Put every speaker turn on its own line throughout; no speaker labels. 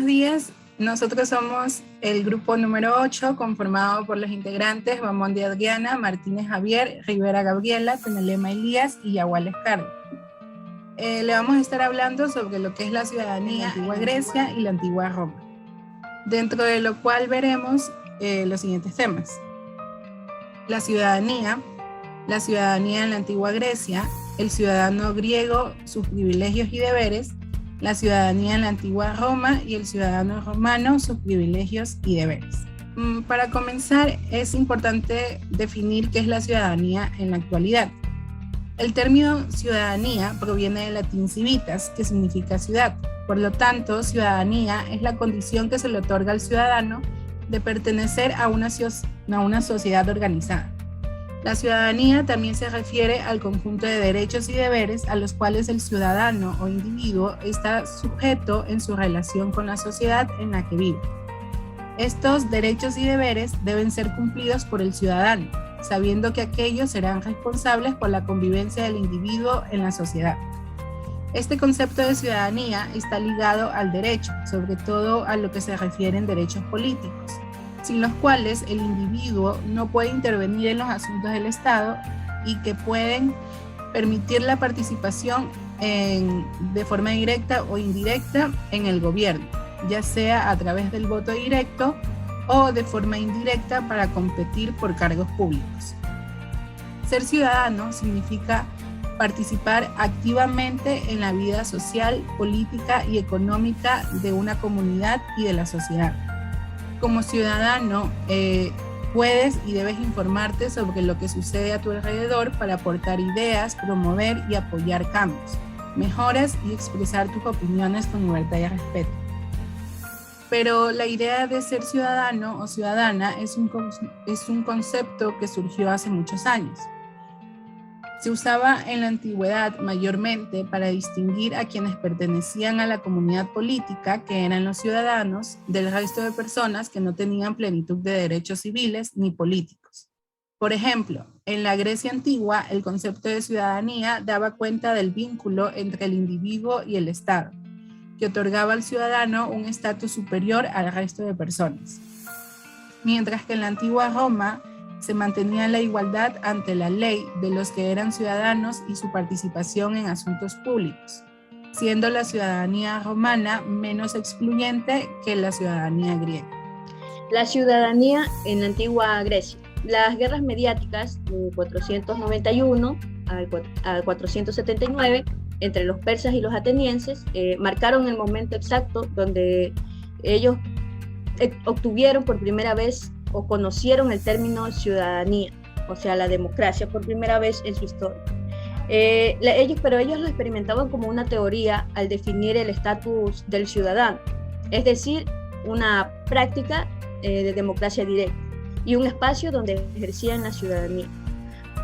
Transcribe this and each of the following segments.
días. Nosotros somos el grupo número 8, conformado por los integrantes Bamonde Adriana, Martínez Javier, Rivera Gabriela, Tenelema Elías y Yaguales Carlos. Le vamos a estar hablando sobre lo que es la ciudadanía en la antigua Grecia y la antigua Roma, dentro de lo cual veremos los siguientes temas. La ciudadanía en la antigua Grecia, el ciudadano griego, sus privilegios y deberes, la ciudadanía en la antigua Roma y el ciudadano romano, sus privilegios y deberes. Para comenzar, es importante definir qué es la ciudadanía en la actualidad. El término ciudadanía proviene del latín civitas, que significa ciudad. Por lo tanto, ciudadanía es la condición que se le otorga al ciudadano de pertenecer a una sociedad organizada. La ciudadanía también se refiere al conjunto de derechos y deberes a los cuales el ciudadano o individuo está sujeto en su relación con la sociedad en la que vive. Estos derechos y deberes deben ser cumplidos por el ciudadano, sabiendo que aquellos serán responsables por la convivencia del individuo en la sociedad. Este concepto de ciudadanía está ligado al derecho, sobre todo a lo que se refieren derechos políticos, sin los cuales el individuo no puede intervenir en los asuntos del Estado y que pueden permitir la participación de forma directa o indirecta en el gobierno, ya sea a través del voto directo o de forma indirecta para competir por cargos públicos. Ser ciudadano significa participar activamente en la vida social, política y económica de una comunidad y de la sociedad. Como ciudadano, puedes y debes informarte sobre lo que sucede a tu alrededor para aportar ideas, promover y apoyar cambios, mejoras y expresar tus opiniones con libertad y respeto. Pero la idea de ser ciudadano o ciudadana es un concepto que surgió hace muchos años. Se usaba en la antigüedad mayormente para distinguir a quienes pertenecían a la comunidad política, que eran los ciudadanos, del resto de personas que no tenían plenitud de derechos civiles ni políticos. Por ejemplo, en la Grecia antigua, el concepto de ciudadanía daba cuenta del vínculo entre el individuo y el Estado, que otorgaba al ciudadano un estatus superior al resto de personas. Mientras que en la antigua Roma se mantenía la igualdad ante la ley de los que eran ciudadanos y su participación en asuntos públicos, siendo la ciudadanía romana menos excluyente que la ciudadanía griega.
La ciudadanía en la antigua Grecia. Las guerras mediáticas de 491 al 479 entre los persas y los atenienses marcaron el momento exacto donde ellos obtuvieron por primera vez o conocieron el término ciudadanía, o sea, la democracia, por primera vez en su historia. Pero ellos lo experimentaban como una teoría al definir el estatus del ciudadano, es decir, una práctica de democracia directa y un espacio donde ejercían la ciudadanía.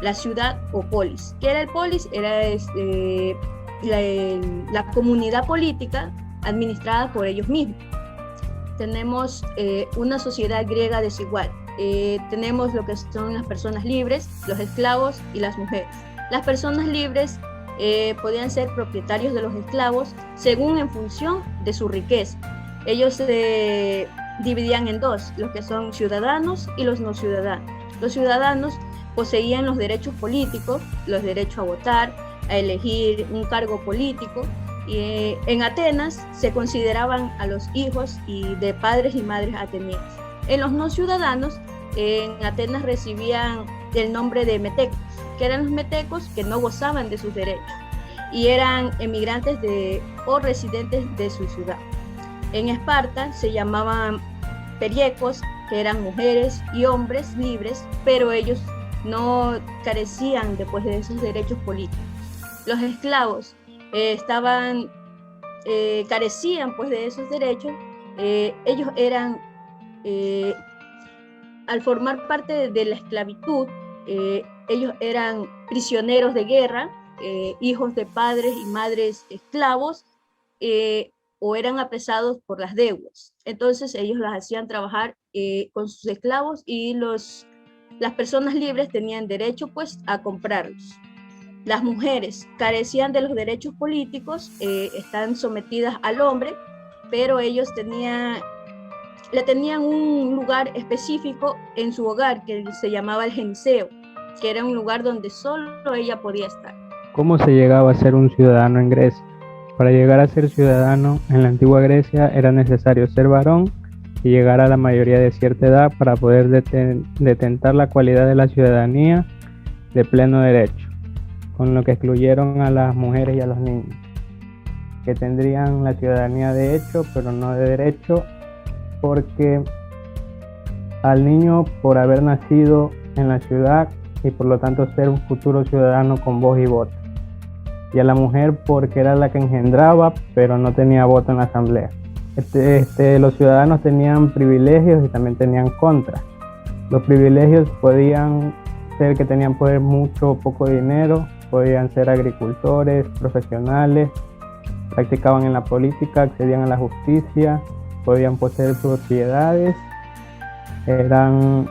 La ciudad o polis. ¿Qué era el polis? Era la comunidad política administrada por ellos mismos. Tenemos una sociedad griega desigual. Tenemos lo que son las personas libres, los esclavos y las mujeres. Las personas libres podían ser propietarios de los esclavos según en función de su riqueza. Ellos se dividían en dos, los que son ciudadanos y los no ciudadanos. Los ciudadanos poseían los derechos políticos, los derechos a votar, a elegir un cargo político. Y en Atenas se consideraban a los hijos de padres y madres atenienses. En los no ciudadanos, en Atenas recibían el nombre de metecos, que eran los metecos que no gozaban de sus derechos y eran emigrantes o residentes de su ciudad. En Esparta se llamaban periecos, que eran mujeres y hombres libres, pero ellos no carecían después de esos derechos políticos. Los esclavos carecían pues de esos derechos. Ellos eran, al formar parte de la esclavitud, ellos eran prisioneros de guerra, hijos de padres y madres esclavos, o eran apresados por las deudas. Entonces ellos las hacían trabajar con sus esclavos y las personas libres tenían derecho pues a comprarlos. Las mujeres carecían de los derechos políticos, están sometidas al hombre pero ellos le tenían un lugar específico en su hogar que se llamaba el Geniceo, que era un lugar donde solo ella podía estar.
¿Cómo se llegaba a ser un ciudadano en Grecia? Para llegar a ser ciudadano en la antigua Grecia era necesario ser varón y llegar a la mayoría de cierta edad para poder detentar la cualidad de la ciudadanía de pleno derecho, con lo que excluyeron a las mujeres y a los niños, que tendrían la ciudadanía de hecho, pero no de derecho, porque al niño por haber nacido en la ciudad y por lo tanto ser un futuro ciudadano con voz y voto, y a la mujer porque era la que engendraba, pero no tenía voto en la asamblea. Los ciudadanos tenían privilegios y también tenían contras. Los privilegios podían ser que tenían poder mucho o poco dinero, podían ser agricultores, profesionales, practicaban en la política, accedían a la justicia, podían poseer propiedades, eran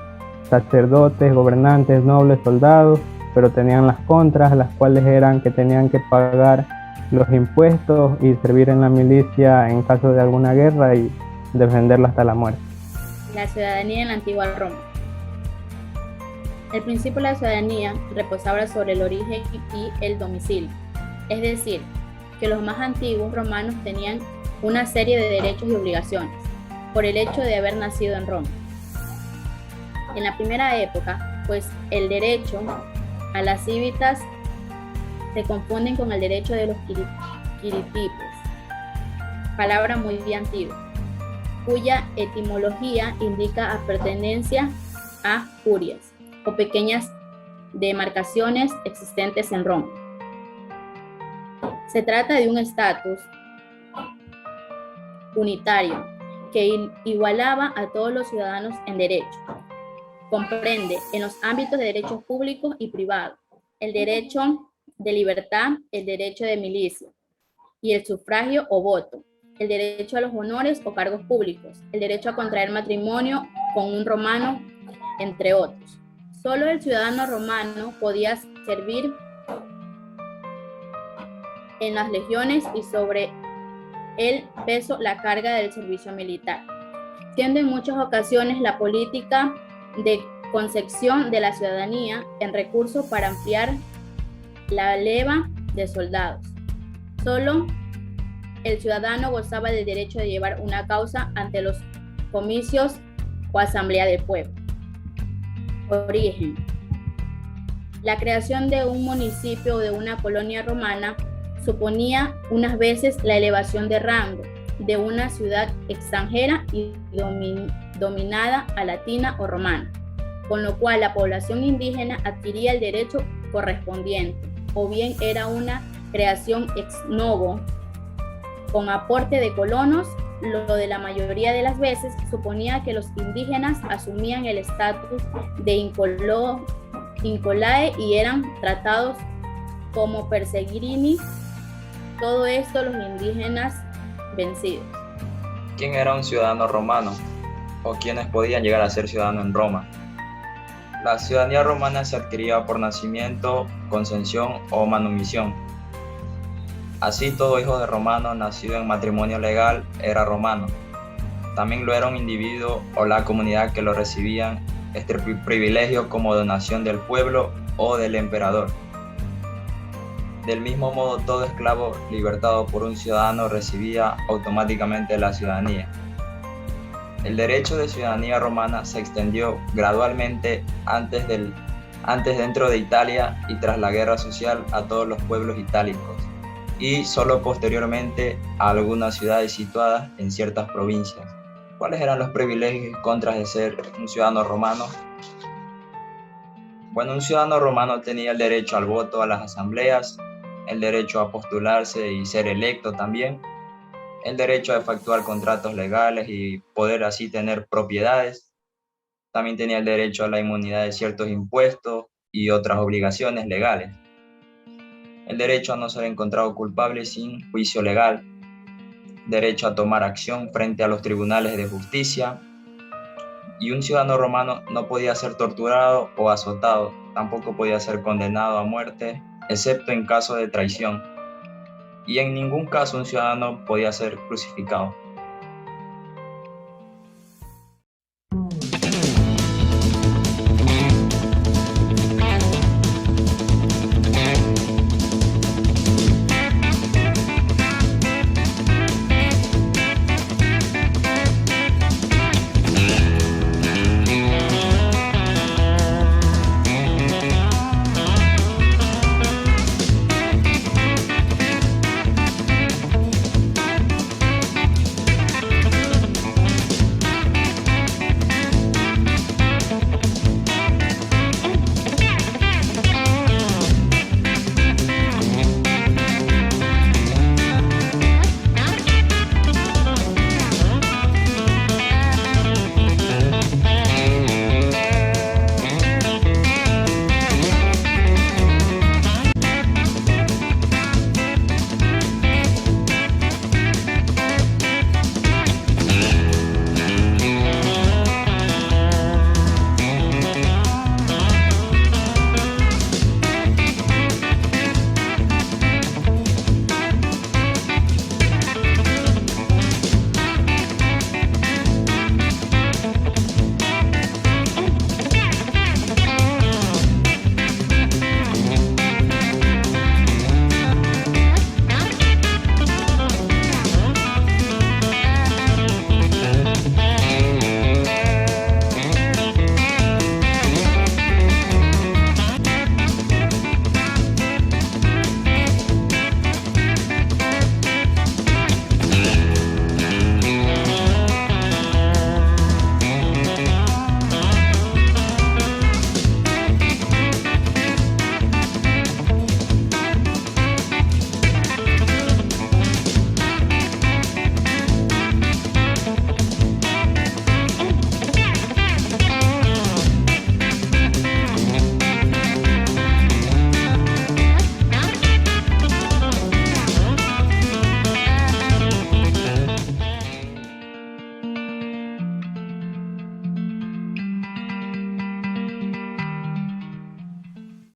sacerdotes, gobernantes, nobles, soldados, pero tenían las contras, las cuales eran que tenían que pagar los impuestos y servir en la milicia en caso de alguna guerra y defenderla hasta la muerte.
La ciudadanía en la antigua Roma. El principio de la ciudadanía reposaba sobre el origen y el domicilio, es decir, que los más antiguos romanos tenían una serie de derechos y obligaciones por el hecho de haber nacido en Roma. En la primera época, pues el derecho a las civitas se confunden con el derecho de los quiritipes, palabra muy antigua, cuya etimología indica a pertenencia a curias o pequeñas demarcaciones existentes en Roma. Se trata de un estatus unitario que igualaba a todos los ciudadanos en derecho. Comprende en los ámbitos de derechos públicos y privados, el derecho de libertad, el derecho de milicia y el sufragio o voto, el derecho a los honores o cargos públicos, el derecho a contraer matrimonio con un romano, entre otros. Solo el ciudadano romano podía servir en las legiones y sobre él pesó la carga del servicio militar, siendo en muchas ocasiones la política de concepción de la ciudadanía en recurso para ampliar la leva de soldados. Solo el ciudadano gozaba del derecho de llevar una causa ante los comicios o asamblea del pueblo. Origen. La creación de un municipio o de una colonia romana suponía unas veces la elevación de rango de una ciudad extranjera y dominada a latina o romana, con lo cual la población indígena adquiría el derecho correspondiente, o bien era una creación ex novo con aporte de colonos. Lo de la mayoría de las veces suponía que los indígenas asumían el estatus de incolae y eran tratados como persegrini, todo esto los indígenas vencidos.
¿Quién era un ciudadano romano? ¿O quiénes podían llegar a ser ciudadanos en Roma? La ciudadanía romana se adquiría por nacimiento, concesión o manumisión. Así, todo hijo de romano nacido en matrimonio legal era romano. También lo era un individuo o la comunidad que lo recibían este privilegio como donación del pueblo o del emperador. Del mismo modo, todo esclavo libertado por un ciudadano recibía automáticamente la ciudadanía. El derecho de ciudadanía romana se extendió gradualmente antes dentro de Italia y tras la guerra social a todos los pueblos itálicos, y solo posteriormente a algunas ciudades situadas en ciertas provincias. ¿Cuáles eran los privilegios y contras de ser un ciudadano romano? Bueno, un ciudadano romano tenía el derecho al voto a las asambleas, el derecho a postularse y ser electo también, el derecho a efectuar contratos legales y poder así tener propiedades. También tenía el derecho a la inmunidad de ciertos impuestos y otras obligaciones legales. El derecho a no ser encontrado culpable sin juicio legal, derecho a tomar acción frente a los tribunales de justicia, y un ciudadano romano no podía ser torturado o azotado, tampoco podía ser condenado a muerte, excepto en caso de traición, y en ningún caso un ciudadano podía ser crucificado.